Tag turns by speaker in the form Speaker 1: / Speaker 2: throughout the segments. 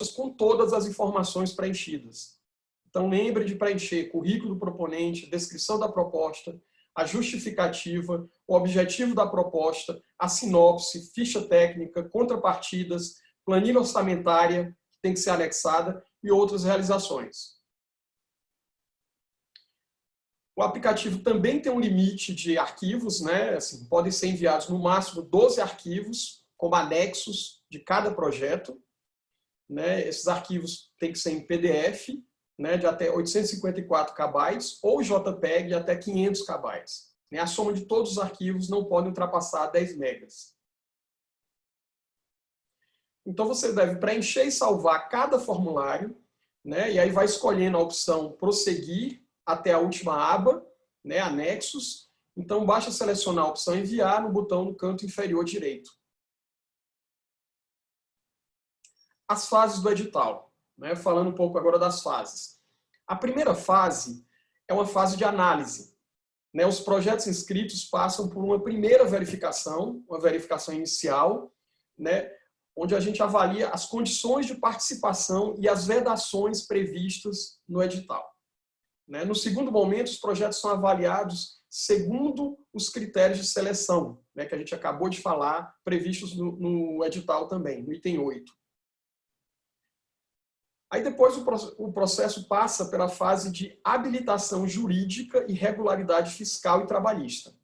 Speaker 1: com todas as informações preenchidas. Então, lembre de preencher currículo do proponente, descrição da proposta, a justificativa, o objetivo da proposta, a sinopse, ficha técnica, contrapartidas, planilha orçamentária, que tem que ser anexada, e outras realizações. O aplicativo também tem um limite de arquivos, né? Assim, podem ser enviados no máximo 12 arquivos, como anexos de cada projeto. Né? Esses arquivos têm que ser em PDF, né, de até 854 KB ou JPEG de até 500 KB. A soma de todos os arquivos não pode ultrapassar 10 megas. Então você deve preencher e salvar cada formulário, né, e aí vai escolhendo a opção prosseguir até a última aba, né, anexos. Então basta selecionar a opção enviar no botão no canto inferior direito. As fases do edital. Né? Falando um pouco agora das fases. A primeira fase é uma fase de análise. Né? Os projetos inscritos passam por uma primeira verificação, uma verificação inicial, né? Onde a gente avalia as condições de participação e as vedações previstas no edital. Né? No segundo momento, os projetos são avaliados segundo os critérios de seleção, né? Que a gente acabou de falar, previstos no edital também, no item 8. Aí depois o processo passa pela fase de habilitação jurídica e regularidade fiscal e trabalhista.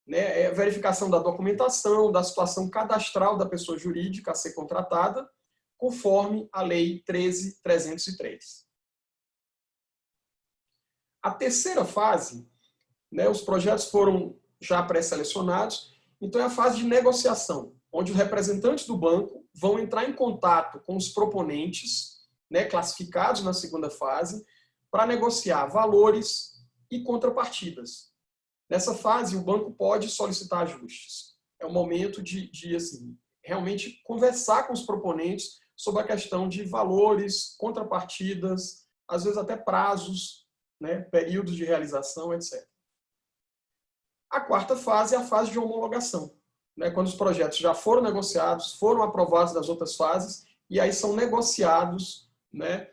Speaker 1: Né? É a verificação da documentação, da situação cadastral da pessoa jurídica a ser contratada, conforme a Lei 13.303. A terceira fase, né, os projetos foram já pré-selecionados, então é a fase de negociação, onde os representantes do banco vão entrar em contato com os proponentes, né, classificados na segunda fase, para negociar valores e contrapartidas. Nessa fase, o banco pode solicitar ajustes. É o momento de assim, realmente conversar com os proponentes sobre a questão de valores, contrapartidas, às vezes até prazos, né, períodos de realização, etc. A quarta fase é a fase de homologação, né, quando os projetos já foram negociados, foram aprovados das outras fases, e aí são negociados, né?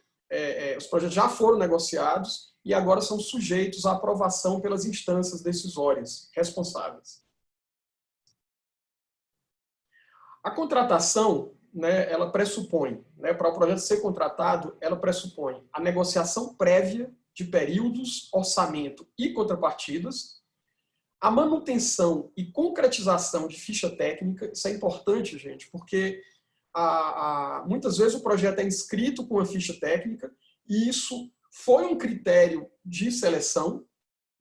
Speaker 1: Os projetos já foram negociados e agora são sujeitos à aprovação pelas instâncias decisórias responsáveis. A contratação, né, ela pressupõe, né, para o projeto ser contratado, ela pressupõe a negociação prévia de períodos, orçamento e contrapartidas, a manutenção e concretização de ficha técnica. Isso é importante, gente, porque muitas vezes o projeto é inscrito com a ficha técnica e isso foi um critério de seleção.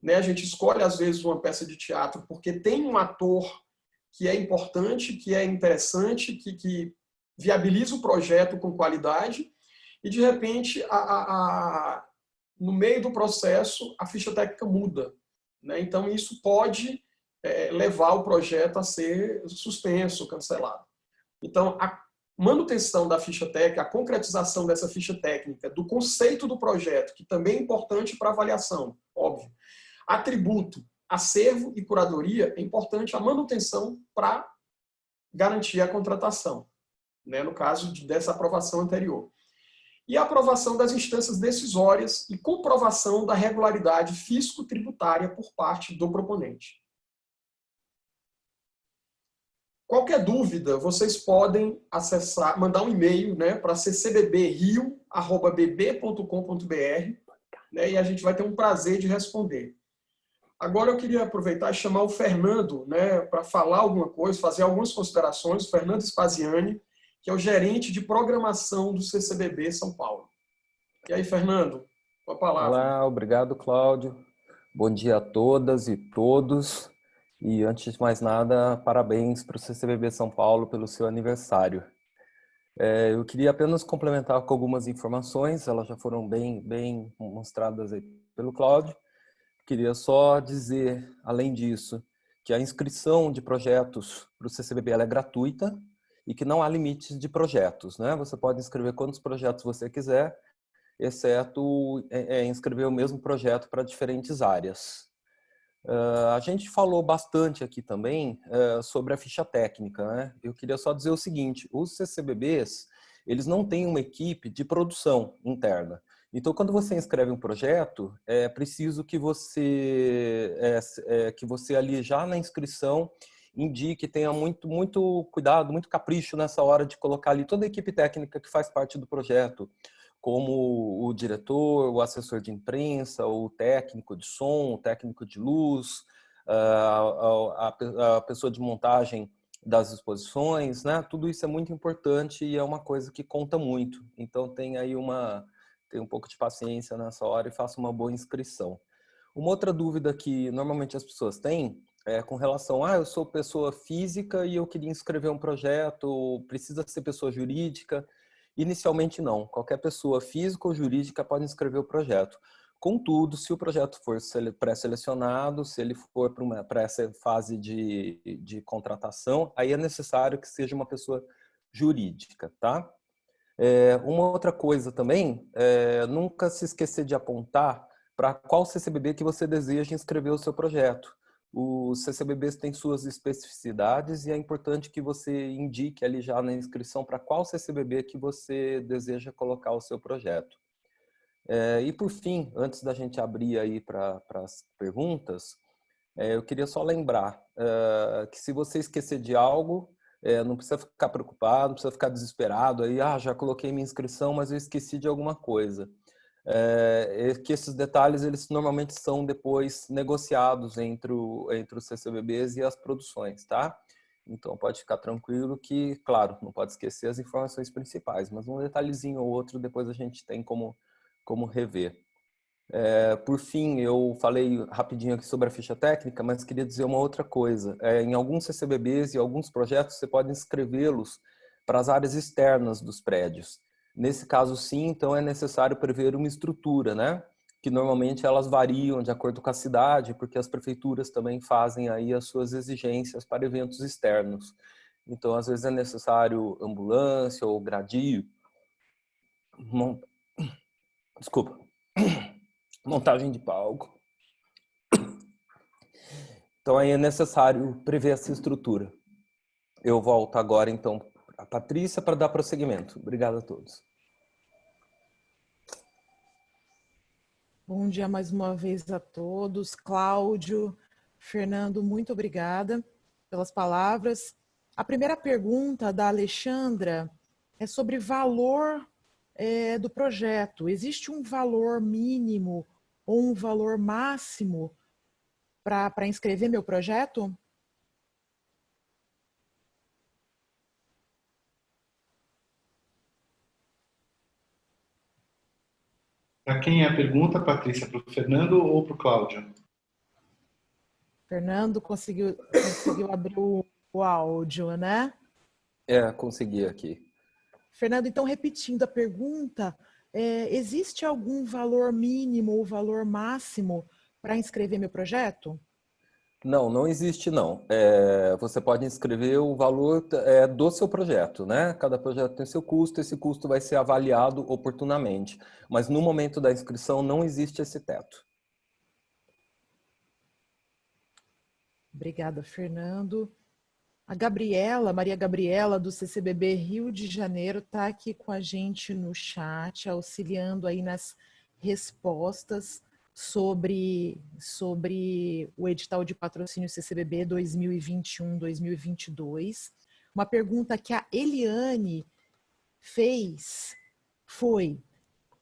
Speaker 1: Né? A gente escolhe, às vezes, uma peça de teatro porque tem um ator que é importante, que é interessante, que viabiliza o projeto com qualidade e, de repente, no meio do processo, a ficha técnica muda. Né? Então, isso pode levar o projeto a ser suspenso, cancelado. Então, a manutenção da ficha técnica, a concretização dessa ficha técnica, do conceito do projeto, que também é importante para avaliação, óbvio. Atributo, acervo e curadoria, é importante a manutenção para garantir a contratação, né, no caso dessa aprovação anterior. E a aprovação das instâncias decisórias e comprovação da regularidade fisco-tributária por parte do proponente. Qualquer dúvida, vocês podem acessar, mandar um e-mail, né, para ccbbrio@bb.com.br, né, e a gente vai ter um prazer de responder. Agora eu queria aproveitar e chamar o Fernando, né, para falar alguma coisa, fazer algumas considerações. O Fernando Spaziani, que é o gerente de programação do CCBB São Paulo. E aí, Fernando, com a palavra.
Speaker 2: Olá, obrigado, Cláudio. Bom dia a todas e todos. E antes de mais nada, parabéns para o CCBB São Paulo pelo seu aniversário. Eu queria apenas complementar com algumas informações, elas já foram bem mostradas aí pelo Cláudio. Queria só dizer, além disso, que a inscrição de projetos para o CCBB ela é gratuita e que não há limites de projetos, né? Você pode inscrever quantos projetos você quiser, exceto inscrever o mesmo projeto para diferentes áreas. A gente falou bastante aqui também sobre a ficha técnica, né? Eu queria só dizer o seguinte, os CCBBs, eles não têm uma equipe de produção interna. Então, quando você inscreve um projeto, é preciso que você ali já na inscrição indique, tenha muito cuidado, muito capricho nessa hora de colocar ali toda a equipe técnica que faz parte do projeto, como o diretor, o assessor de imprensa, o técnico de som, o técnico de luz, a pessoa de montagem das exposições, né? Tudo isso é muito importante e é uma coisa que conta muito. Então tem aí tem um pouco de paciência nessa hora e faça uma boa inscrição. Uma outra dúvida que normalmente as pessoas têm é com relação eu sou pessoa física e eu queria inscrever um projeto, precisa ser pessoa jurídica? Inicialmente não, qualquer pessoa física ou jurídica pode inscrever o projeto. Contudo, se o projeto for pré-selecionado, se ele for para essa fase de contratação, aí é necessário que seja uma pessoa jurídica, tá? Uma outra coisa também, nunca se esquecer de apontar para qual CCBB que você deseja inscrever o seu projeto. Os CCBBs têm suas especificidades e é importante que você indique ali já na inscrição para qual CCBB que você deseja colocar o seu projeto. E por fim, antes da gente abrir aí para as perguntas, eu queria só lembrar que se você esquecer de algo, não precisa ficar preocupado, não precisa ficar desesperado, aí, já coloquei minha inscrição, mas eu esqueci de alguma coisa. Que esses detalhes, eles normalmente são depois negociados entre os CCBBs e as produções, tá? Então pode ficar tranquilo que, claro, não pode esquecer as informações principais, mas um detalhezinho ou outro depois a gente tem como rever. Por fim, eu falei rapidinho aqui sobre a ficha técnica, mas queria dizer uma outra coisa. Em alguns CCBBs e alguns projetos, você pode inscrevê-los para as áreas externas dos prédios. Nesse caso, sim, então é necessário prever uma estrutura, né? Que normalmente elas variam de acordo com a cidade, porque as prefeituras também fazem aí as suas exigências para eventos externos. Então, às vezes é necessário ambulância ou gradil. Desculpa. Montagem de palco. Então aí é necessário prever essa estrutura. Eu volto agora então a Patrícia para dar prosseguimento. Obrigado a todos.
Speaker 3: Bom dia mais uma vez a todos. Cláudio, Fernando, muito obrigada pelas palavras. A primeira pergunta da Alexandra é sobre valor do projeto. Existe um valor mínimo ou um valor máximo para inscrever meu projeto?
Speaker 4: Para quem é a pergunta, Patrícia? Para o Fernando ou para o Cláudio?
Speaker 3: Fernando conseguiu abrir o áudio, né?
Speaker 2: Consegui aqui.
Speaker 3: Fernando, então, repetindo a pergunta, existe algum valor mínimo ou valor máximo para inscrever meu projeto?
Speaker 2: Não, não existe não. Você pode inscrever o valor do seu projeto, né? Cada projeto tem seu custo, esse custo vai ser avaliado oportunamente. Mas no momento da inscrição não existe esse teto.
Speaker 3: Obrigada, Fernando. A Gabriela, Maria Gabriela, do CCBB Rio de Janeiro, está aqui com a gente no chat, auxiliando aí nas respostas sobre o edital de patrocínio CCBB 2021-2022. Uma pergunta que a Eliane fez foi: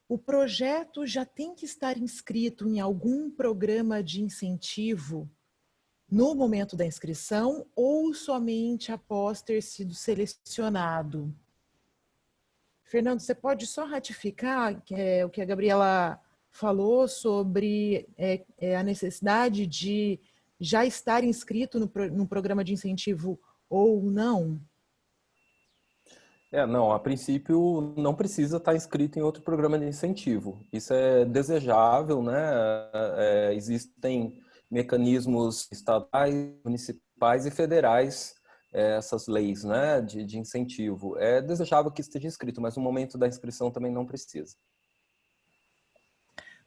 Speaker 3: o projeto já tem que estar inscrito em algum programa de incentivo no momento da inscrição ou somente após ter sido selecionado? Fernando, você pode só ratificar o que a Gabriela falou sobre a necessidade de já estar inscrito no programa de incentivo ou não?
Speaker 2: Não, a princípio não precisa estar inscrito em outro programa de incentivo. Isso é desejável, né? Existem mecanismos estaduais, municipais e federais, essas leis, né, de incentivo. É desejável que esteja inscrito, mas no momento da inscrição também não precisa.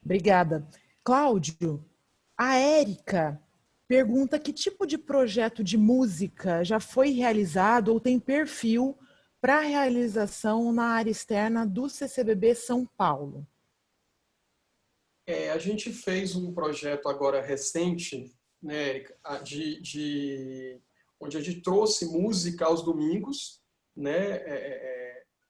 Speaker 3: Obrigada. Cláudio, a Érica pergunta que tipo de projeto de música já foi realizado ou tem perfil para realização na área externa do CCBB São Paulo?
Speaker 1: A gente fez um projeto agora recente, né, Érica, onde a gente trouxe música aos domingos, né,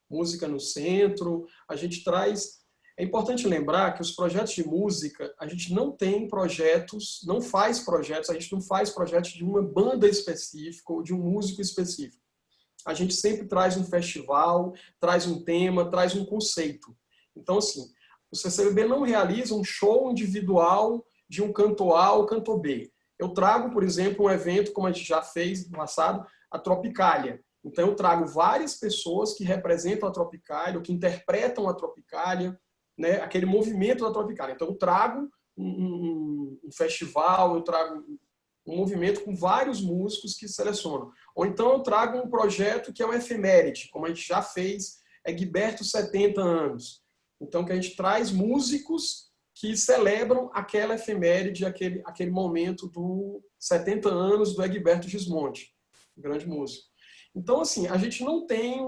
Speaker 1: música no centro. A gente traz. É importante lembrar que os projetos de música, a gente não tem projetos, não faz projetos, a gente não faz projetos de uma banda específica ou de um músico específico. A gente sempre traz um festival, traz um tema, traz um conceito. Então, assim, o CCBB não realiza um show individual de um cantor A ou cantor B. Eu trago, por exemplo, um evento, como a gente já fez no passado, a Tropicália. Então, eu trago várias pessoas que representam a Tropicália, ou que interpretam a Tropicália, né, aquele movimento da Tropicália. Então, eu trago um festival, eu trago um movimento com vários músicos que selecionam. Ou então eu trago um projeto que é um efeméride, como a gente já fez, Egberto 70 anos. Então, que a gente traz músicos que celebram aquela efeméride, aquele momento do 70 anos do Egberto Gismonti, um grande músico. Então, assim, a gente não tem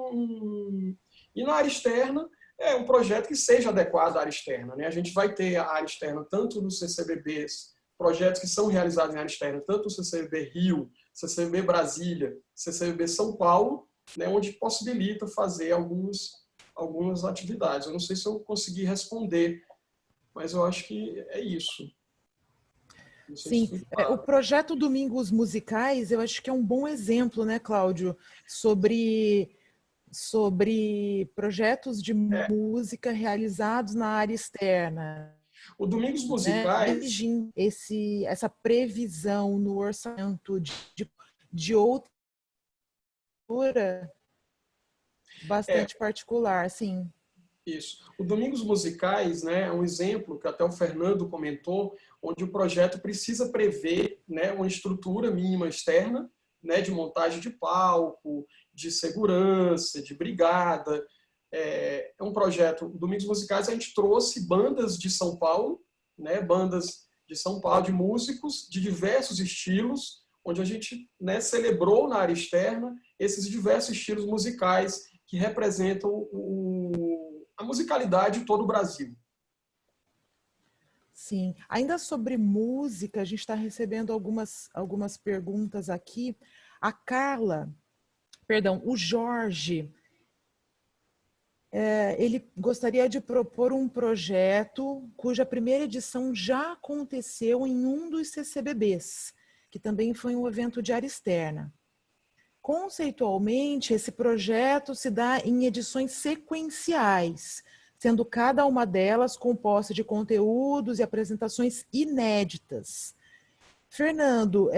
Speaker 1: E na área externa, é um projeto que seja adequado à área externa, né? A gente vai ter a área externa tanto nos CCBBs, projetos que são realizados em área externa, tanto no CCBB Rio, CCBB Brasília, CCBB São Paulo, né, onde possibilita fazer algumas atividades. Eu não sei se eu consegui responder, mas eu acho que é isso.
Speaker 3: Sim, o projeto Domingos Musicais, eu acho que é um bom exemplo, né, Cláudio, sobre projetos de música realizados na área externa.
Speaker 1: O Domingos Musicais...
Speaker 3: Né? Essa previsão no orçamento de outra bastante particular, sim.
Speaker 1: Isso. O Domingos Musicais, né, é um exemplo que até o Fernando comentou, onde o projeto precisa prever, né, uma estrutura mínima externa, né, de montagem de palco, de segurança, de brigada. É um projeto, o Domingos Musicais, a gente trouxe bandas de São Paulo, né, bandas de São Paulo, de músicos de diversos estilos, onde a gente, né, celebrou na área externa esses diversos estilos musicais que representam a musicalidade de todo o Brasil.
Speaker 3: Sim. Ainda sobre música, a gente está recebendo algumas perguntas aqui. A Carla, perdão, o Jorge, ele gostaria de propor um projeto cuja primeira edição já aconteceu em um dos CCBBs, que também foi um evento de área externa. Conceitualmente, esse projeto se dá em edições sequenciais, sendo cada uma delas composta de conteúdos e apresentações inéditas. Fernando,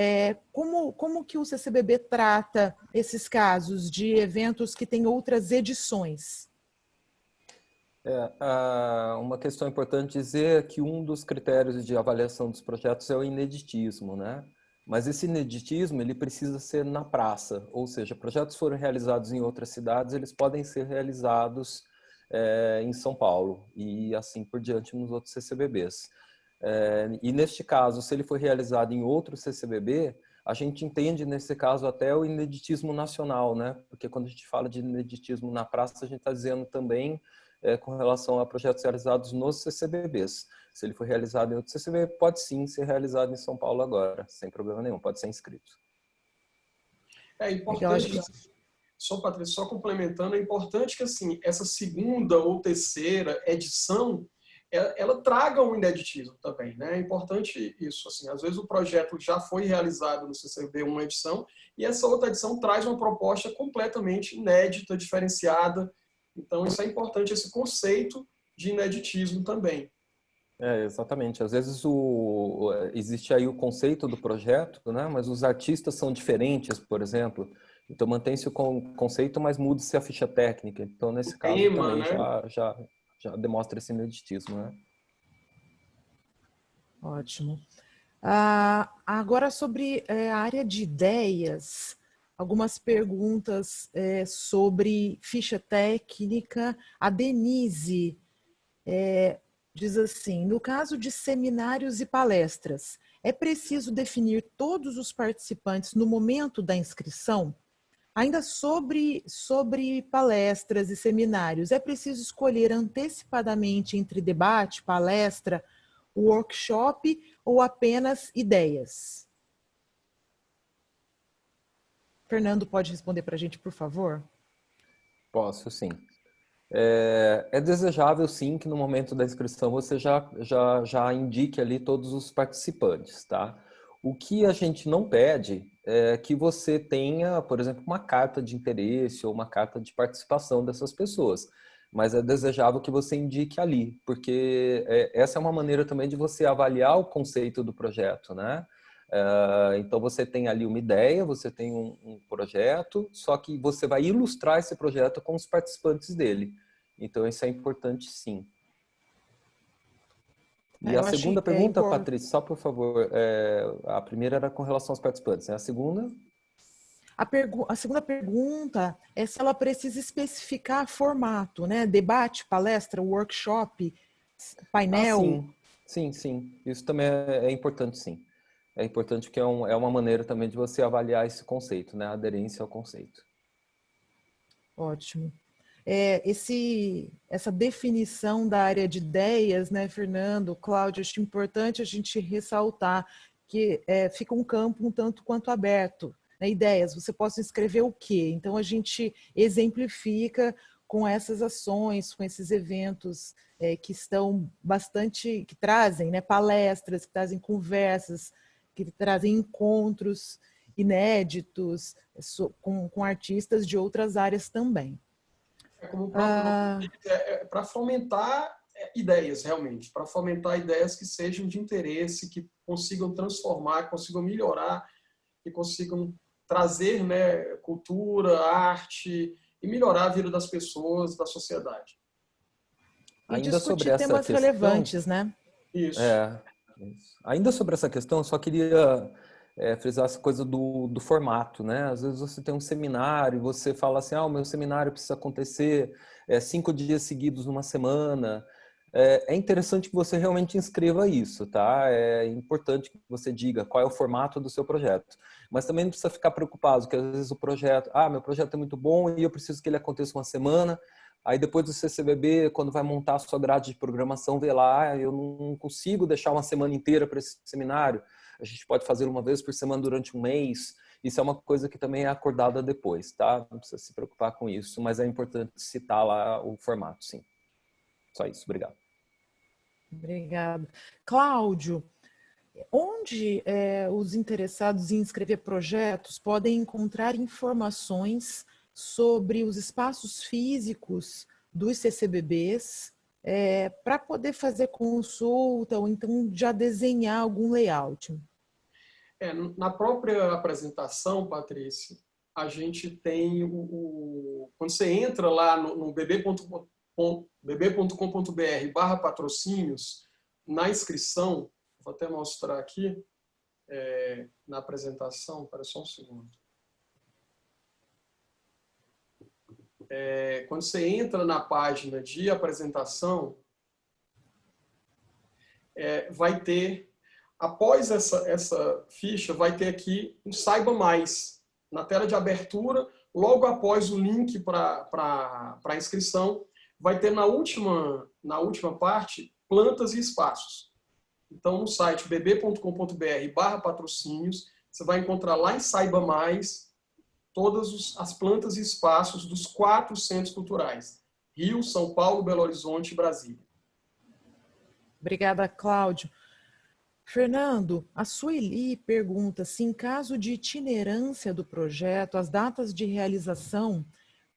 Speaker 3: como que o CCBB trata esses casos de eventos que têm outras edições?
Speaker 2: Uma questão importante dizer é que um dos critérios de avaliação dos projetos é o ineditismo, né? Mas esse ineditismo ele precisa ser na praça, ou seja, projetos foram realizados em outras cidades, eles podem ser realizados em São Paulo e assim por diante nos outros CCBBs. E neste caso, se ele foi realizado em outro CCBB, a gente entende nesse caso até o ineditismo nacional, né? Porque quando a gente fala de ineditismo na praça, a gente está dizendo também com relação a projetos realizados nos CCBBs. Se ele for realizado em outro CCBB, pode sim ser realizado em São Paulo agora, sem problema nenhum, pode ser inscrito.
Speaker 1: É importante, Patrícia, só complementando, é importante que assim, essa segunda ou terceira edição, ela traga um ineditismo também, né? É importante isso, assim, às vezes o projeto já foi realizado no CCBB uma edição e essa outra edição traz uma proposta completamente inédita, diferenciada. Então, isso é importante, esse conceito de ineditismo também.
Speaker 2: Exatamente. Às vezes existe aí o conceito do projeto, né? Mas os artistas são diferentes, por exemplo. Então, mantém-se o conceito, mas muda-se a ficha técnica. Então, nesse caso, também né? já demonstra esse ineditismo, né?
Speaker 3: Ótimo. Agora, sobre a área de ideias, algumas perguntas sobre ficha técnica. A Denise diz assim, no caso de seminários e palestras, é preciso definir todos os participantes no momento da inscrição? Ainda sobre palestras e seminários, é preciso escolher antecipadamente entre debate, palestra, workshop ou apenas ideias? Fernando, pode responder para a gente, por favor?
Speaker 2: Posso, sim. É desejável, sim, que no momento da inscrição você já indique ali todos os participantes, tá? O que a gente não pede é que você tenha, por exemplo, uma carta de interesse ou uma carta de participação dessas pessoas. Mas é desejável que você indique ali, porque essa é uma maneira também de você avaliar o conceito do projeto, né? Então você tem ali uma ideia, você tem um projeto, só que você vai ilustrar esse projeto com os participantes dele. Então isso é importante, sim. E a
Speaker 3: Eu acho
Speaker 2: segunda pergunta,
Speaker 3: importante.
Speaker 2: Patrícia, só por favor, a primeira era com relação aos participantes, né? A segunda?
Speaker 3: A segunda pergunta é se ela precisa especificar formato, né? Debate, palestra, workshop,
Speaker 2: Ah,
Speaker 3: painel.
Speaker 2: sim, sim, sim. Isso também é importante, sim. É importante porque é uma maneira também de você avaliar esse conceito, né? A aderência ao conceito.
Speaker 3: Ótimo. Essa definição da área de ideias, né, Fernando, Cláudio, acho importante a gente ressaltar que fica um campo um tanto quanto aberto, né? Ideias, você pode escrever o quê? Então a gente exemplifica com essas ações, com esses eventos que estão bastante, que trazem, né, palestras, que trazem conversas, que trazem encontros inéditos com artistas de outras áreas também.
Speaker 1: Como o próprio nome diz, para fomentar ideias, realmente, para fomentar ideias que sejam de interesse, que consigam transformar, consigam melhorar, que consigam trazer, né, cultura, arte e melhorar a vida das pessoas, da sociedade.
Speaker 3: E
Speaker 2: Ainda sobre
Speaker 3: discutir
Speaker 2: essa
Speaker 3: temas
Speaker 2: questão,
Speaker 3: relevantes, né?
Speaker 1: Isso.
Speaker 2: é, ainda sobre essa questão, eu só queria frisar essa coisa do formato, né? Às vezes você tem um seminário, você fala assim, o meu seminário precisa acontecer 5 dias seguidos numa semana. É interessante que você realmente inscreva isso, tá? É importante que você diga qual é o formato do seu projeto. Mas também não precisa ficar preocupado, que às vezes o projeto, meu projeto é muito bom e eu preciso que ele aconteça uma semana. Aí depois do CCBB, quando vai montar a sua grade de programação, vê lá, eu não consigo deixar uma semana inteira para esse seminário. A gente pode fazer uma vez por semana durante um mês. Isso é uma coisa que também é acordada depois, tá? Não precisa se preocupar com isso, mas é importante citar lá o formato, sim. Só isso, obrigado.
Speaker 3: Obrigada. Cláudio, onde os interessados em inscrever projetos podem encontrar informações sobre os espaços físicos dos CCBBs para poder fazer consulta ou então já desenhar algum layout?
Speaker 1: Na própria apresentação, Patrícia, a gente tem quando você entra lá no bb.com.br/patrocínios, na inscrição, vou até mostrar aqui na apresentação, espera só um segundo. Quando você entra na página de apresentação, vai ter, após essa ficha, vai ter aqui um Saiba Mais. Na tela de abertura, logo após o link para a inscrição, vai ter na última parte, plantas e espaços. Então, no site bb.com.br/patrocínios, você vai encontrar lá em Saiba Mais todas as plantas e espaços dos 4 centros culturais: Rio, São Paulo, Belo Horizonte e Brasília.
Speaker 3: Obrigada, Cláudio. Fernando, a Sueli pergunta se, em caso de itinerância do projeto, as datas de realização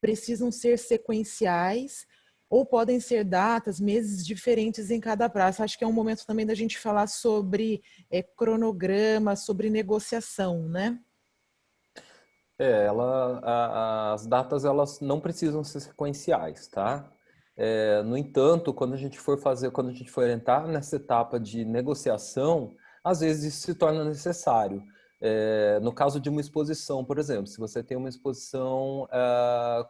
Speaker 3: precisam ser sequenciais ou podem ser datas, meses diferentes em cada praça. Acho que é um momento também da gente falar sobre cronograma, sobre negociação, né?
Speaker 2: As datas elas não precisam ser sequenciais, tá? No entanto, quando a gente for entrar nessa etapa de negociação, às vezes isso se torna necessário. No caso de uma exposição, por exemplo, se você tem uma exposição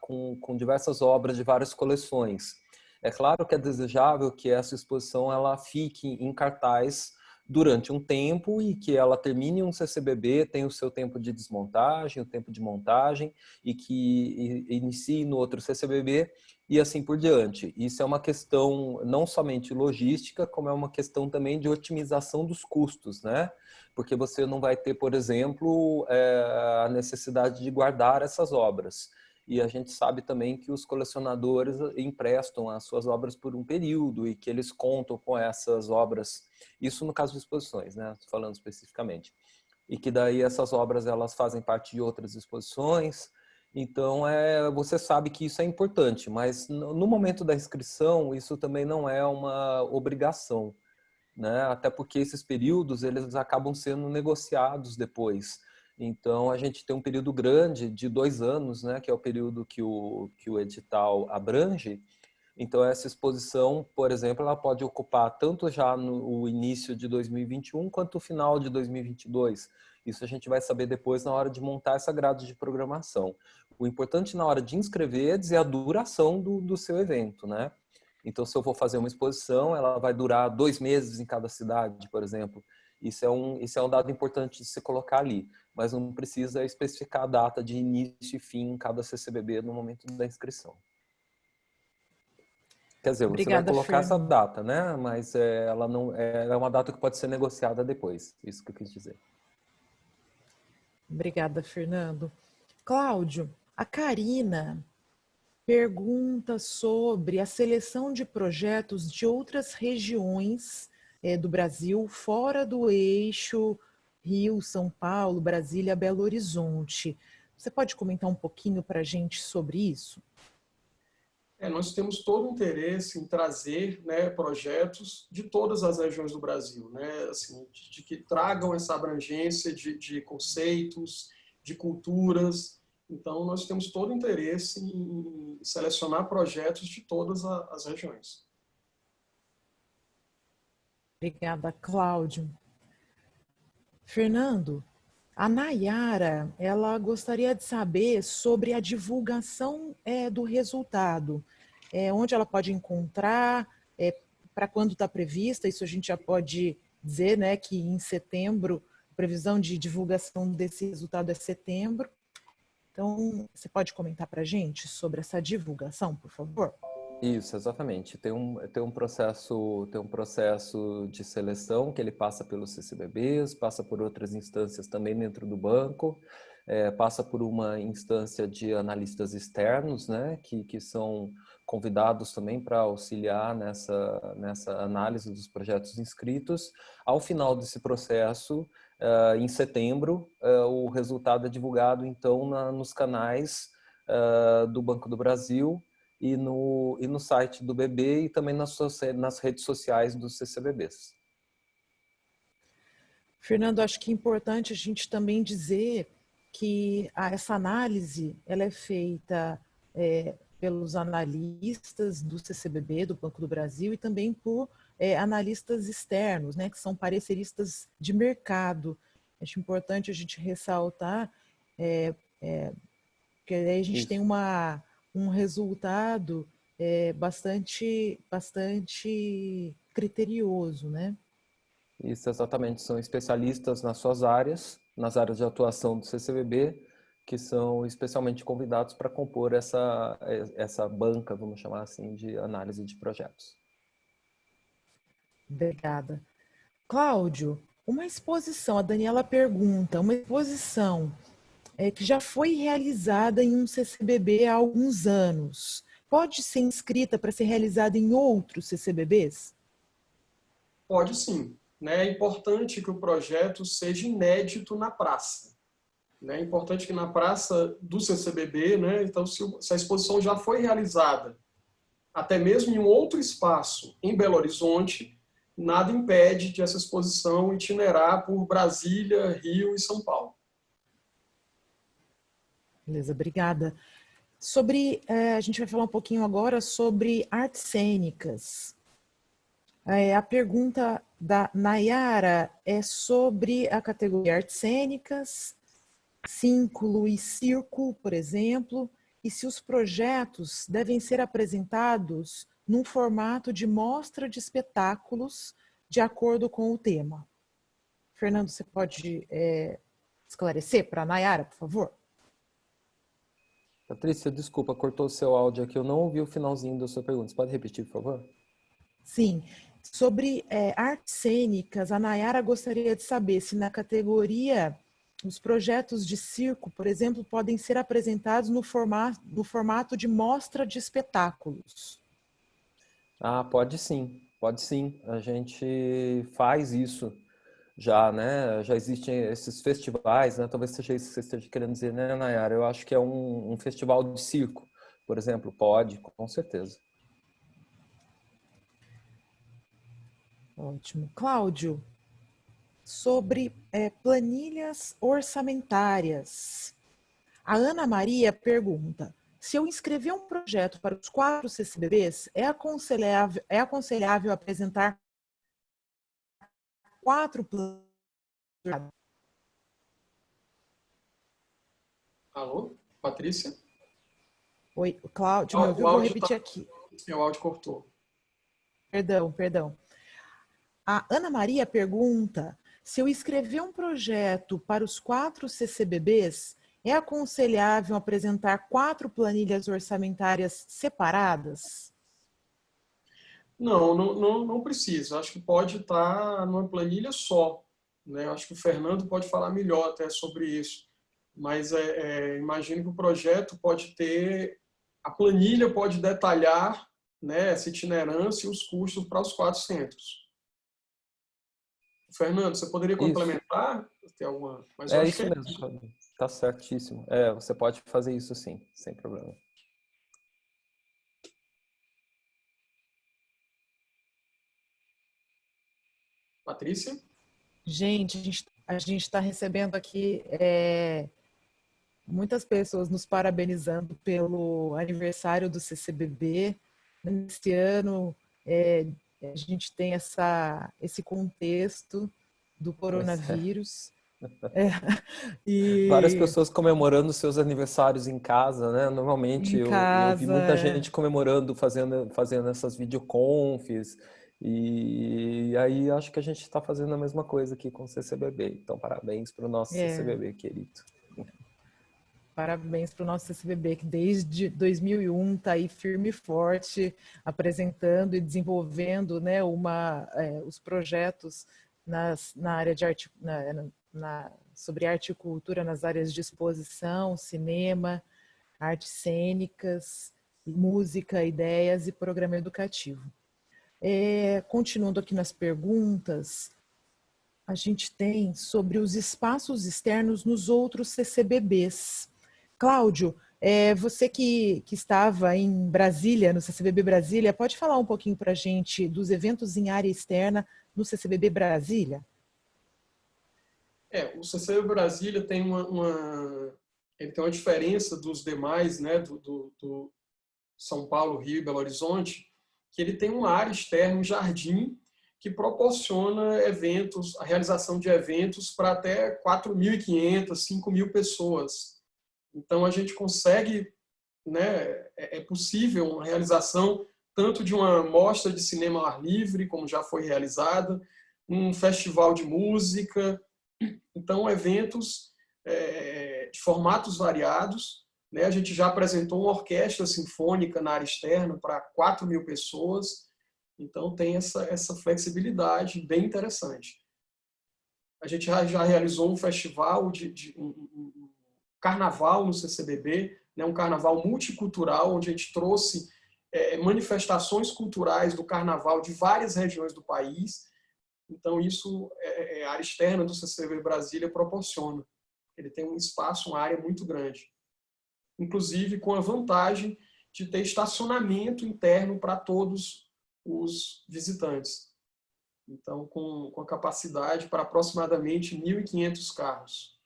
Speaker 2: com diversas obras de várias coleções, é claro que é desejável que essa exposição ela fique em cartaz durante um tempo e que ela termine um CCBB, tem o seu tempo de desmontagem, o tempo de montagem e que inicie no outro CCBB e assim por diante. Isso é uma questão não somente logística, como é uma questão também de otimização dos custos, né? Porque você não vai ter, por exemplo, a necessidade de guardar essas obras. E a gente sabe também que os colecionadores emprestam as suas obras por um período e que eles contam com essas obras, isso no caso de exposições, né? Falando especificamente. E que daí essas obras elas fazem parte de outras exposições. Então, você sabe que isso é importante, mas no momento da inscrição, isso também não é uma obrigação, né? Até porque esses períodos eles acabam sendo negociados depois. Então, a gente tem um período grande de 2 anos, né? Que é o período que o edital abrange. Então, essa exposição, por exemplo, ela pode ocupar tanto já no início de 2021 quanto o final de 2022. Isso a gente vai saber depois na hora de montar essa grade de programação. O importante na hora de inscrever é dizer a duração do seu evento, né? Então, se eu vou fazer uma exposição, ela vai durar 2 meses em cada cidade, por exemplo. Isso é um dado importante de se colocar ali, mas não precisa especificar a data de início e fim em cada CCBB no momento da inscrição. Quer dizer, você vai
Speaker 3: Obrigada,
Speaker 2: colocar essa
Speaker 3: Fernando.
Speaker 2: data, né? Mas ela não é uma data que pode ser negociada depois. Isso que eu quis dizer.
Speaker 3: Obrigada, Fernando. Cláudio, a Karina pergunta sobre a seleção de projetos de outras regiões do Brasil, fora do eixo Rio, São Paulo, Brasília, Belo Horizonte. Você pode comentar um pouquinho para a gente sobre isso?
Speaker 1: Nós temos todo o interesse em trazer, né, projetos de todas as regiões do Brasil, né, assim, de que tragam essa abrangência de conceitos, de culturas. Então, nós temos todo o interesse em selecionar projetos de todas as regiões.
Speaker 3: Obrigada, Cláudio. Fernando, a Nayara, ela gostaria de saber sobre a divulgação do resultado. Onde ela pode encontrar, para quando está prevista, isso a gente já pode dizer, né, que em setembro, a previsão de divulgação desse resultado é setembro. Então, você pode comentar para a gente sobre essa divulgação, por favor?
Speaker 2: Isso, exatamente. Tem um processo de seleção que ele passa pelos CCBBs, passa por outras instâncias também dentro do banco, passa por uma instância de analistas externos, né, que são convidados também para auxiliar nessa análise dos projetos inscritos. Ao final desse processo, em setembro, o resultado é divulgado então nos canais do Banco do Brasil e no site do BB e também nas redes sociais dos CCBBs.
Speaker 3: Fernando, acho que é importante a gente também dizer que essa análise ela é feita pelos analistas do CCBB, do Banco do Brasil, e também por analistas externos, né, que são pareceristas de mercado. Acho importante a gente ressaltar que aí a gente
Speaker 2: Isso.
Speaker 3: tem um resultado bastante criterioso, né?
Speaker 2: Isso, exatamente. São especialistas nas suas áreas, nas áreas de atuação do CCBB, que são especialmente convidados para compor essa banca, vamos chamar assim, de análise de projetos.
Speaker 3: Obrigada. Cláudio, uma exposição, a Daniela pergunta, uma exposição que já foi realizada em um CCBB há alguns anos, pode ser inscrita para ser realizada em outros CCBBs?
Speaker 1: Pode sim. Né? É importante que o projeto seja inédito na praça. É importante que na praça do CCBB, né? Então, se a exposição já foi realizada, até mesmo em um outro espaço em Belo Horizonte, nada impede de essa exposição itinerar por Brasília, Rio e São Paulo.
Speaker 3: Beleza, obrigada. A gente vai falar um pouquinho agora sobre artes cênicas. A pergunta da Nayara é sobre a categoria artes cênicas, se inclui circo, por exemplo, e se os projetos devem ser apresentados num formato de mostra de espetáculos de acordo com o tema. Fernando, você pode esclarecer para a Nayara, por favor?
Speaker 2: Patrícia, desculpa, cortou o seu áudio aqui. Eu não ouvi o finalzinho da sua pergunta. Você pode repetir, por favor?
Speaker 3: Sim. Sobre artes cênicas, a Nayara gostaria de saber se na categoria os projetos de circo, por exemplo, podem ser apresentados no formato de mostra de espetáculos.
Speaker 2: Ah, pode sim, pode sim. A gente faz isso já, né? Já existem esses festivais, né? Talvez seja isso que você esteja querendo dizer, né, Nayara? Eu acho que é um festival de circo, por exemplo. Pode, com certeza.
Speaker 3: Ótimo. Cláudio, sobre planilhas orçamentárias. A Ana Maria pergunta: se eu inscrever um projeto para os 4 CCBBs, é aconselhável apresentar 4 planos?
Speaker 1: Alô? Patrícia?
Speaker 3: Oi, Cláudio, me ouviu?
Speaker 1: O
Speaker 3: Vou
Speaker 1: áudio
Speaker 3: repetir aqui.
Speaker 1: Meu áudio cortou.
Speaker 3: Perdão. A Ana Maria pergunta: se eu escrever um projeto para os 4 CCBBs, é aconselhável apresentar 4 planilhas orçamentárias separadas?
Speaker 1: Não precisa. Acho que pode estar numa planilha só, né? Acho que o Fernando pode falar melhor até sobre isso. Mas imagino que o projeto pode ter, a planilha pode detalhar, né, essa itinerância e os custos para os 4 centros. Fernando, você poderia
Speaker 2: Isso,
Speaker 1: complementar? Tem alguma? Mas eu
Speaker 2: é
Speaker 1: acho que
Speaker 2: isso
Speaker 1: é
Speaker 2: mesmo,
Speaker 1: isso.
Speaker 2: Fábio. Tá certíssimo. É, você pode fazer isso sim, sem problema.
Speaker 1: Patrícia?
Speaker 3: Gente, a gente está recebendo aqui muitas pessoas nos parabenizando pelo aniversário do CCBB. Nesse ano, a gente tem esse contexto do
Speaker 2: Pois é.
Speaker 3: coronavírus.
Speaker 2: Várias
Speaker 3: E
Speaker 2: pessoas comemorando seus aniversários em casa, né? Normalmente
Speaker 3: em
Speaker 2: eu vi muita
Speaker 3: casa,
Speaker 2: gente comemorando, fazendo essas videoconfs, e aí acho que a gente está fazendo a mesma coisa aqui com o CCBB. Então, parabéns para o nosso
Speaker 3: é,
Speaker 2: CCBB, querido.
Speaker 3: parabéns para o nosso CCBB, que desde 2001 está aí firme e forte, apresentando e desenvolvendo, né, os projetos na área de arte, sobre arte e cultura nas áreas de exposição, cinema, artes cênicas, música, ideias e programa educativo. Continuando aqui nas perguntas, a gente tem sobre os espaços externos nos outros CCBBs. Cláudio, você que estava em Brasília, no CCBB Brasília, pode falar um pouquinho para a gente dos eventos em área externa no CCBB Brasília?
Speaker 1: O CCBB Brasília tem ele tem uma diferença dos demais, né, do São Paulo, Rio e Belo Horizonte, que ele tem uma área externa, um jardim, que proporciona eventos, a realização de eventos para até 4.500, 5.000 pessoas. Então, a gente consegue, né, é possível uma realização tanto de uma mostra de cinema ao ar livre, como já foi realizada, um festival de música, então eventos de formatos variados, né? A gente já apresentou uma orquestra sinfônica na área externa para 4.000 pessoas, então tem essa flexibilidade bem interessante. A gente já realizou um festival um carnaval no CCBB, né, um carnaval multicultural, onde a gente trouxe manifestações culturais do carnaval de várias regiões do país. Então, isso a área externa do CCBB Brasília proporciona. Ele tem um espaço, uma área muito grande. Inclusive com a vantagem de ter estacionamento interno para todos os visitantes. Então, com a capacidade para aproximadamente 1.500 carros.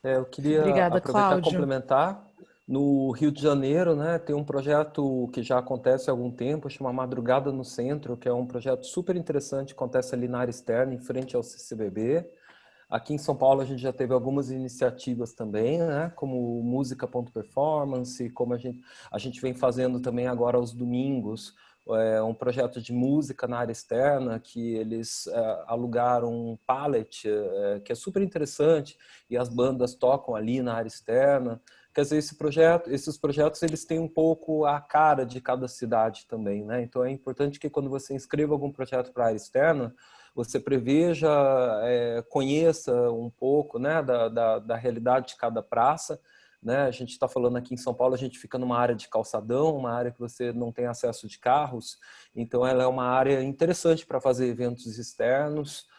Speaker 2: Eu queria
Speaker 3: Obrigada,
Speaker 2: aproveitar e
Speaker 3: Cláudio.
Speaker 2: complementar. No Rio de Janeiro, né, tem um projeto que já acontece há algum tempo, chama Madrugada no Centro, que é um projeto super interessante, acontece ali na área externa, em frente ao CCBB. Aqui em São Paulo a gente já teve algumas iniciativas também, né, como Música.performance, como a gente vem fazendo também agora aos domingos, um projeto de música na área externa, que eles alugaram um pallet, que é super interessante, e as bandas tocam ali na área externa. Quer dizer, esses projetos eles têm um pouco a cara de cada cidade também, né? Então é importante que quando você inscreva algum projeto para a área externa, você preveja, conheça um pouco, né, da realidade de cada praça, né? A gente está falando aqui em São Paulo, a gente fica numa área de calçadão, uma área que você não tem acesso de carros, então ela é uma área interessante para fazer eventos externos.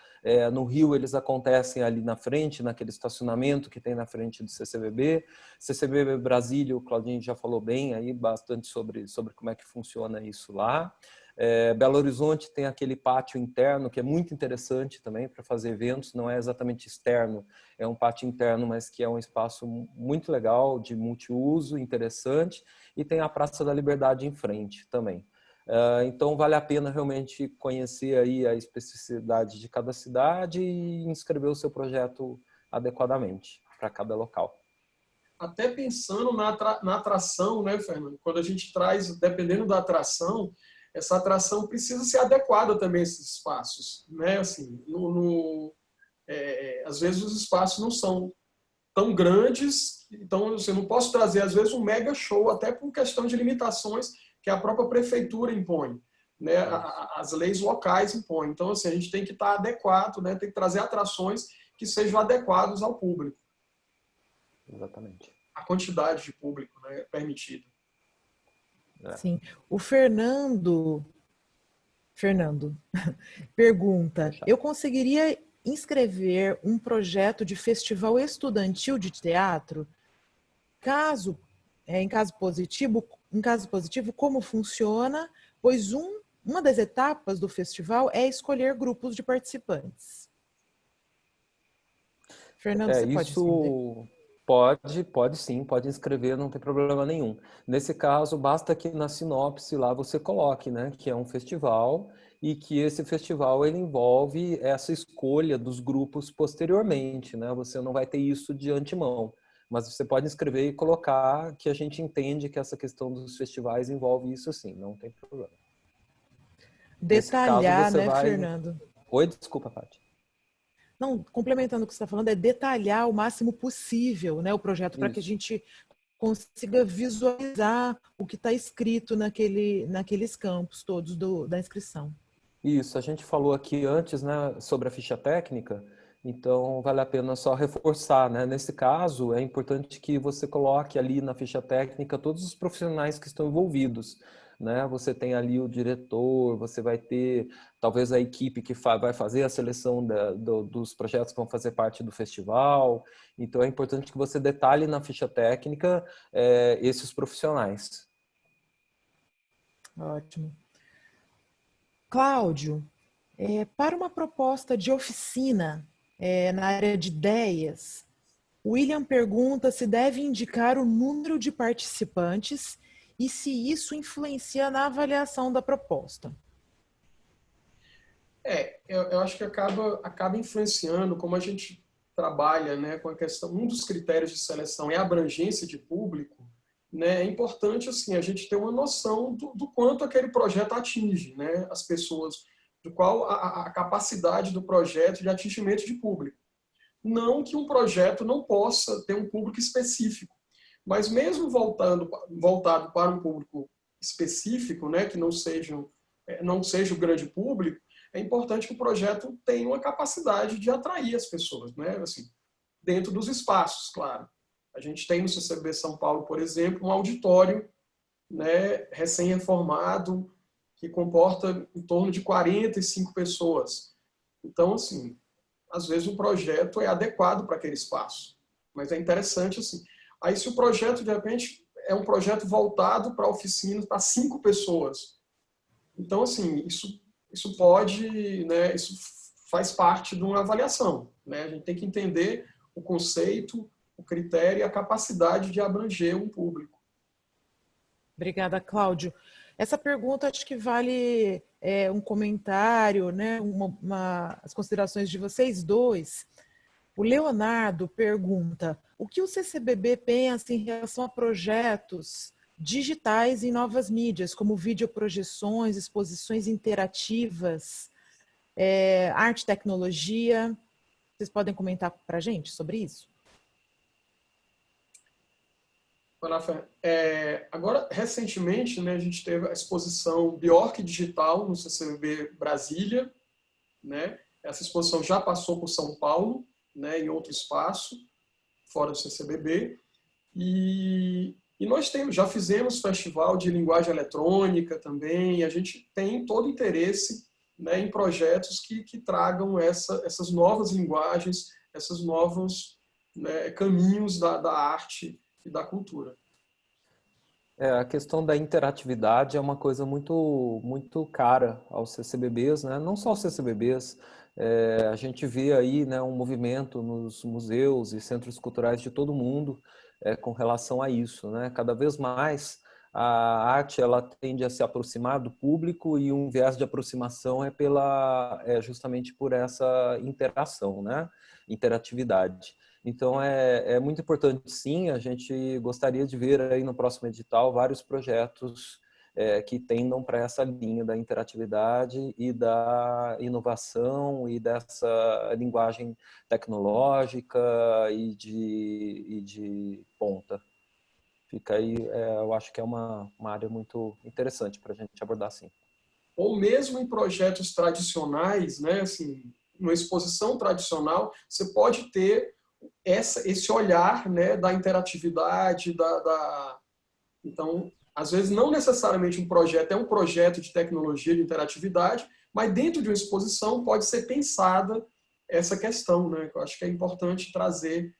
Speaker 2: No Rio eles acontecem ali na frente, naquele estacionamento que tem na frente do CCBB. CCBB Brasília, o Claudinho já falou bem aí bastante sobre como é que funciona isso lá. Belo Horizonte tem aquele pátio interno que é muito interessante também para fazer eventos, não é exatamente externo, é um pátio interno, mas que é um espaço muito legal, de multiuso, interessante, e tem a Praça da Liberdade em frente também. Então vale a pena realmente conhecer aí a especificidade de cada cidade e inscrever o seu projeto adequadamente para cada local.
Speaker 1: Até pensando na atração, né, Fernando? Quando a gente traz, dependendo da atração, essa atração precisa ser adequada também a esses espaços, né? Assim, às vezes os espaços não são tão grandes, então eu não posso trazer, às vezes, um mega show, até por questão de limitações que a própria prefeitura impõe, né? As leis locais impõem. Então, assim, a gente tem que estar adequado, né? Tem que trazer atrações que sejam adequadas ao público.
Speaker 2: Exatamente.
Speaker 1: A quantidade de público, né, permitida.
Speaker 3: Sim. O Fernando pergunta, eu conseguiria inscrever um projeto de festival estudantil de teatro? Em caso positivo, como funciona? Pois uma das etapas do festival é escolher grupos de participantes. Fernando, você pode responder?
Speaker 2: Pode sim, pode inscrever, não tem problema nenhum. Nesse caso, basta que na sinopse lá você coloque, né, que é um festival e que esse festival ele envolve essa escolha dos grupos posteriormente, né? Você não vai ter isso de antemão, mas você pode inscrever e colocar que a gente entende que essa questão dos festivais envolve isso sim, não tem problema. Nesse caso,
Speaker 3: Detalhar,
Speaker 2: você
Speaker 3: né,
Speaker 2: vai...
Speaker 3: Fernando?
Speaker 2: Oi, desculpa, Paty.
Speaker 3: Não, complementando o que você está falando, é detalhar o máximo possível, né, o projeto, para que a gente consiga visualizar o que está escrito naqueles campos todos da inscrição.
Speaker 2: Isso, a gente falou aqui antes, né, sobre a ficha técnica, então vale a pena só reforçar, né? Nesse caso, é importante que você coloque ali na ficha técnica todos os profissionais que estão envolvidos, né? Você tem ali o diretor, você vai ter talvez a equipe que vai fazer a seleção dos projetos que vão fazer parte do festival, então é importante que você detalhe na ficha técnica esses profissionais.
Speaker 3: Ótimo. Cláudio, para uma proposta de oficina na área de ideias, William pergunta se deve indicar o número de participantes e se isso influencia na avaliação da proposta.
Speaker 1: Eu acho que acaba influenciando como a gente trabalha, né, com a questão. Um dos critérios de seleção é a abrangência de público, né? É importante assim a gente ter uma noção do quanto aquele projeto atinge, né, as pessoas, do qual a capacidade do projeto de atingimento de público. Não que um projeto não possa ter um público específico, mas mesmo voltado para um público específico, né, que não seja o grande público, é importante que o projeto tenha uma capacidade de atrair as pessoas, né, assim, dentro dos espaços, claro. A gente tem no CCBB São Paulo, por exemplo, um auditório, né, recém-reformado, que comporta em torno de 45 pessoas. Então, assim, às vezes o projeto é adequado para aquele espaço. Mas é interessante assim. Aí se o projeto, de repente, é um projeto voltado para oficinas para 5 pessoas. Então, assim, isso pode, né, isso faz parte de uma avaliação, né? A gente tem que entender o conceito, o critério e a capacidade de abranger um público.
Speaker 3: Obrigada, Cláudio. Essa pergunta acho que vale um comentário, né? As considerações de vocês dois. O Leonardo pergunta: o que o CCBB pensa em relação a projetos digitais em novas mídias, como videoprojeções, exposições interativas, arte e tecnologia. Vocês podem comentar para a gente sobre isso?
Speaker 1: Agora, recentemente, né, a gente teve a exposição Bjork Digital no CCBB Brasília, né? Essa exposição já passou por São Paulo, né, em outro espaço, fora do CCBB, e nós já fizemos festival de linguagem eletrônica também, a gente tem todo interesse, né, em projetos que tragam essas novas linguagens, esses novos, né, caminhos da arte e da cultura.
Speaker 2: A questão da interatividade é uma coisa muito cara aos CCBBs, né? Não só aos CCBBs, a gente vê aí, né, um movimento nos museus e centros culturais de todo mundo com relação a isso, né? Cada vez mais a arte ela tende a se aproximar do público e um viés de aproximação é justamente por essa interação, né? Interatividade. Então, é muito importante, sim, a gente gostaria de ver aí no próximo edital vários projetos que tendam para essa linha da interatividade e da inovação e dessa linguagem tecnológica e de ponta. Fica aí, eu acho que é uma área muito interessante para a gente abordar, sim.
Speaker 1: Ou mesmo em projetos tradicionais, né, assim, numa exposição tradicional, você pode ter esse olhar, né, da interatividade, Então, às vezes, não necessariamente um projeto é um projeto de tecnologia de interatividade, mas dentro de uma exposição pode ser pensada essa questão, né? Eu acho que é importante trazer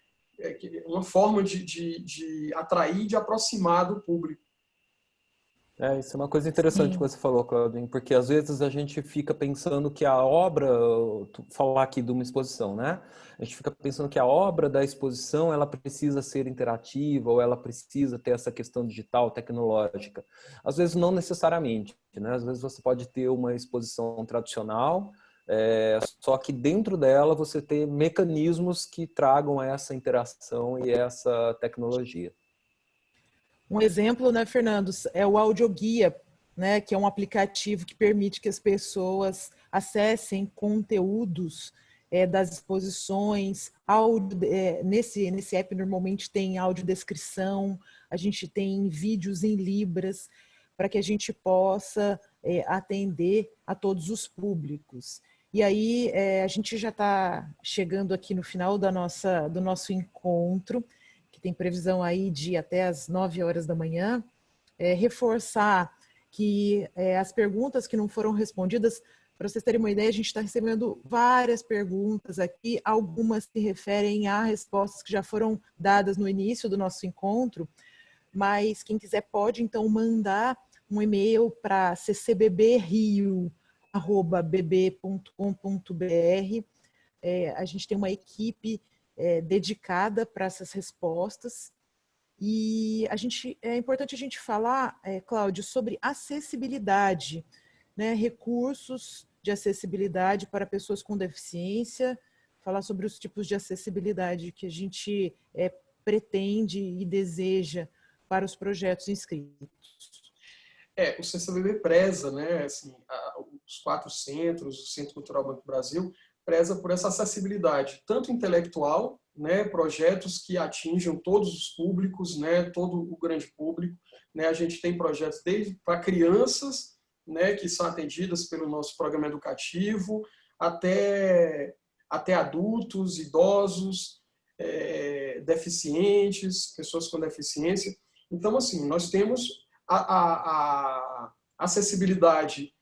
Speaker 1: uma forma de atrair, de aproximar do público.
Speaker 2: Isso é uma coisa interessante que você falou, Claudinho, porque às vezes a gente fica pensando que a obra, falar aqui de uma exposição, né? A gente fica pensando que a obra da exposição ela precisa ser interativa ou ela precisa ter essa questão digital, tecnológica. Às vezes não necessariamente, né? Às vezes você pode ter uma exposição tradicional, só que dentro dela você tem mecanismos que tragam essa interação e essa tecnologia.
Speaker 3: Um exemplo, né, Fernando, é o audioguia, né, que é um aplicativo que permite que as pessoas acessem conteúdos das exposições. Nesse app normalmente tem audiodescrição, a gente tem vídeos em Libras, para que a gente possa atender a todos os públicos. E aí a gente já está chegando aqui no final do nosso encontro, que tem previsão aí de até as 9 horas da manhã, reforçar que as perguntas que não foram respondidas, para vocês terem uma ideia, a gente está recebendo várias perguntas aqui, algumas se referem a respostas que já foram dadas no início do nosso encontro, mas quem quiser pode então mandar um e-mail para ccbbrio@bb.com.br. A gente tem uma equipe dedicada para essas respostas. E é importante a gente falar, Cláudio, sobre acessibilidade, né? Recursos de acessibilidade para pessoas com deficiência, falar sobre os tipos de acessibilidade que a gente pretende e deseja para os projetos inscritos.
Speaker 1: O CCBB preza, né, assim, os 4 centros, o Centro Cultural Banco do Brasil, preza por essa acessibilidade, tanto intelectual, né, projetos que atinjam todos os públicos, né, todo o grande público, né, a gente tem projetos desde para crianças, né, que são atendidas pelo nosso programa educativo, até adultos, idosos, deficientes, pessoas com deficiência. Então, assim, nós temos a acessibilidade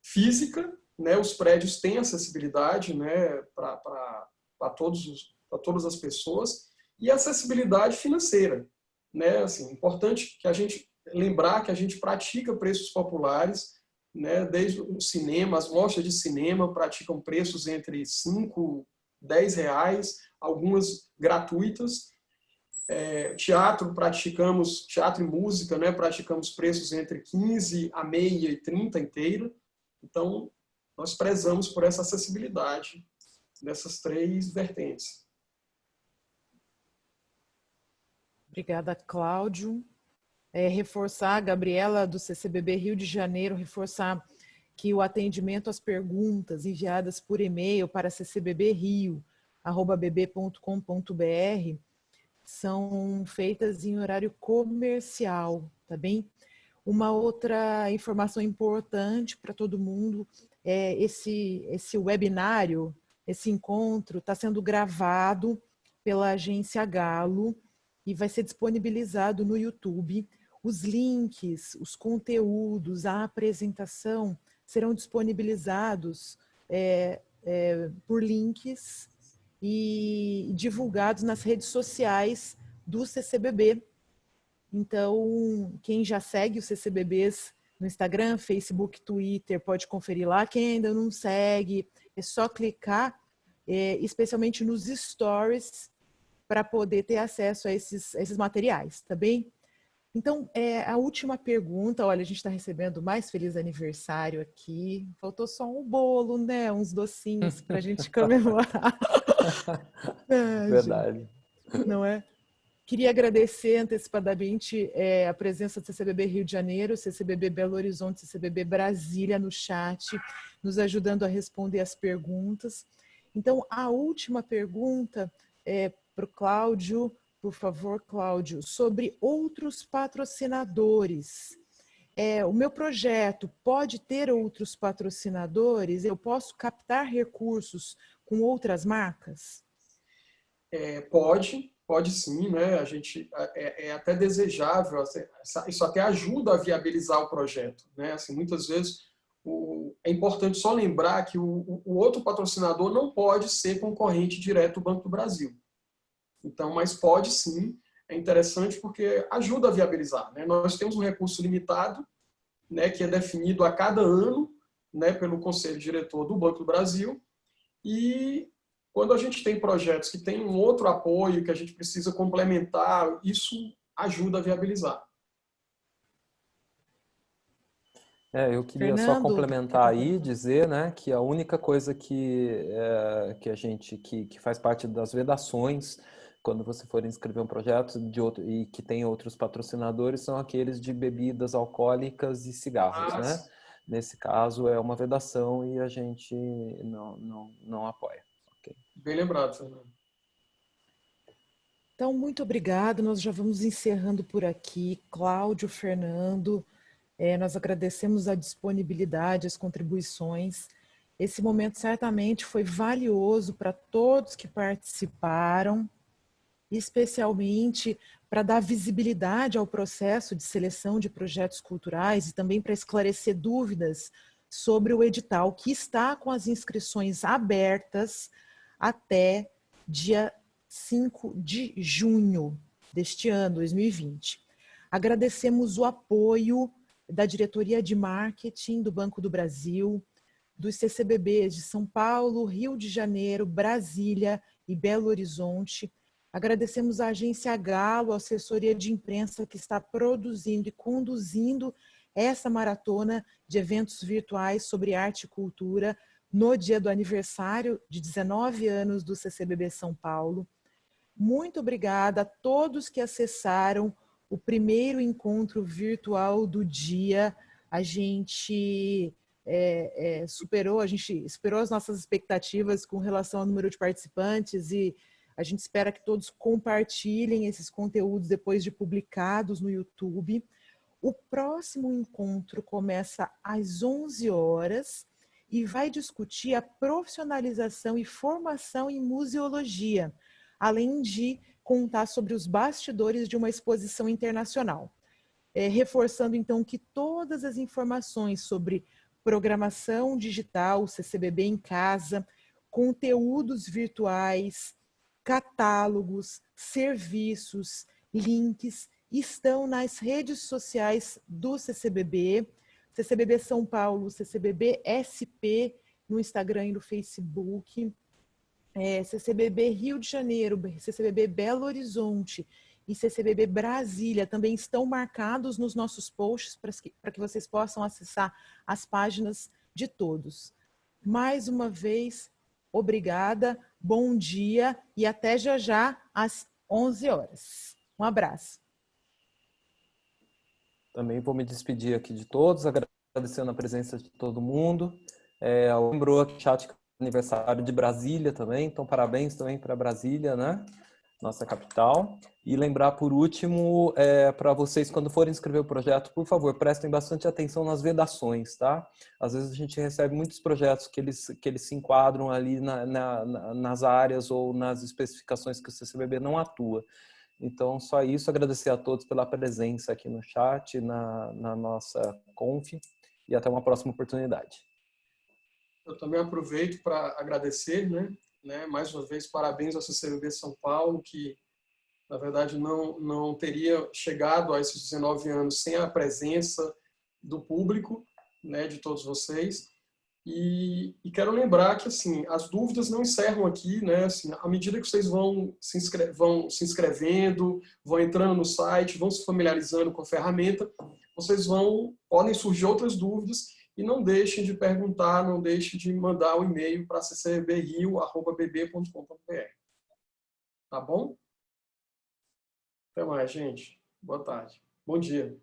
Speaker 1: física, né, os prédios têm acessibilidade, né, para todas as pessoas, e acessibilidade financeira, né, assim, importante que a gente lembrar que a gente pratica preços populares, né, desde o cinema, as mostras de cinema praticam preços entre 5, 10 reais, algumas gratuitas. Teatro, praticamos teatro e música, né, praticamos preços entre 15 a meia e 30 inteira. Então, nós prezamos por essa acessibilidade dessas 3 vertentes.
Speaker 3: Obrigada, Cláudio. reforçar, a Gabriela do CCBB Rio de Janeiro, reforçar que o atendimento às perguntas enviadas por e-mail para ccbbrio@bb.com.br são feitas em horário comercial, tá bem? Uma outra informação importante para todo mundo é esse webinário, esse encontro está sendo gravado pela agência Galo e vai ser disponibilizado no YouTube. Os links, os conteúdos, a apresentação serão disponibilizados por links e divulgados nas redes sociais do CCBB. Então, quem já segue os CCBBs no Instagram, Facebook, Twitter, pode conferir lá. Quem ainda não segue, é só clicar, especialmente nos stories, para poder ter acesso a esses materiais, tá bem? Então, a última pergunta, olha, a gente está recebendo mais feliz aniversário aqui. Faltou só um bolo, né? Uns docinhos para a gente comemorar.
Speaker 2: Verdade.
Speaker 3: Não é? Queria agradecer antecipadamente a presença do CCBB Rio de Janeiro, CCBB Belo Horizonte, CCBB Brasília no chat, nos ajudando a responder as perguntas. Então, a última pergunta é para o Cláudio, por favor, Cláudio, sobre outros patrocinadores. O meu projeto pode ter outros patrocinadores? Eu posso captar recursos com outras marcas?
Speaker 1: Pode sim, né? A gente é até desejável, isso até ajuda a viabilizar o projeto, né? Assim, muitas vezes é importante só lembrar que o outro patrocinador não pode ser concorrente direto do Banco do Brasil. Então, mas pode sim, é interessante porque ajuda a viabilizar, né? Nós temos um recurso limitado, né, que é definido a cada ano, né, pelo Conselho Diretor do Banco do Brasil, e quando a gente tem projetos que têm um outro apoio, que a gente precisa complementar, isso ajuda a viabilizar.
Speaker 2: Eu queria só
Speaker 3: Fernando,
Speaker 2: complementar aí, dizer, né, que a única coisa que a gente que faz parte das vedações quando você for inscrever um projeto e que tem outros patrocinadores são aqueles de bebidas alcoólicas e cigarros, né? Nesse caso é uma vedação e a gente não apoia. Okay.
Speaker 1: Bem lembrado, Fernando.
Speaker 3: Então, muito obrigada. Nós já vamos encerrando por aqui. Cláudio, Fernando, nós agradecemos a disponibilidade, as contribuições. Esse momento certamente foi valioso para todos que participaram, especialmente para dar visibilidade ao processo de seleção de projetos culturais e também para esclarecer dúvidas sobre o edital, que está com as inscrições abertas até dia 5 de junho deste ano, 2020. Agradecemos o apoio da Diretoria de Marketing do Banco do Brasil, dos CCBBs de São Paulo, Rio de Janeiro, Brasília e Belo Horizonte. Agradecemos a agência Galo, a assessoria de imprensa que está produzindo e conduzindo essa maratona de eventos virtuais sobre arte e cultura no dia do aniversário de 19 anos do CCBB São Paulo. Muito obrigada a todos que acessaram o primeiro encontro virtual do dia. A gente superou as nossas expectativas com relação ao número de participantes e a gente espera que todos compartilhem esses conteúdos depois de publicados no YouTube. O próximo encontro começa às 11 horas e vai discutir a profissionalização e formação em museologia, além de contar sobre os bastidores de uma exposição internacional. Reforçando, então, que todas as informações sobre programação digital, CCBB em casa, conteúdos virtuais, catálogos, serviços, links, estão nas redes sociais do CCBB, CCBB São Paulo, CCBB SP, no Instagram e no Facebook, CCBB Rio de Janeiro, CCBB Belo Horizonte e CCBB Brasília também estão marcados nos nossos posts para que vocês possam acessar as páginas de todos. Mais uma vez, obrigada, bom dia e até já às 11 horas. Um abraço.
Speaker 2: Também vou me despedir aqui de todos, agradecendo a presença de todo mundo. Lembrou que o chat é aniversário de Brasília também, então parabéns também para Brasília, né? Nossa capital. E lembrar, por último, para vocês, quando forem escrever o projeto, por favor, prestem bastante atenção nas vedações, tá? Às vezes a gente recebe muitos projetos que eles se enquadram ali nas áreas ou nas especificações que o CCBB não atua. Então, só isso, agradecer a todos pela presença aqui no chat, na nossa conf, e até uma próxima oportunidade.
Speaker 1: Eu também aproveito para agradecer, né? Mais uma vez, parabéns ao CCBB São Paulo, que, na verdade, não teria chegado a esses 19 anos sem a presença do público, né, de todos vocês. E quero lembrar que, assim, as dúvidas não encerram aqui, né? Assim, à medida que vocês vão se inscrevendo, vão entrando no site, vão se familiarizando com a ferramenta, podem surgir outras dúvidas, e não deixem de perguntar, não deixem de mandar um e-mail para ccbrio@bb.com.br. Tá bom? Até mais, gente. Boa tarde. Bom dia.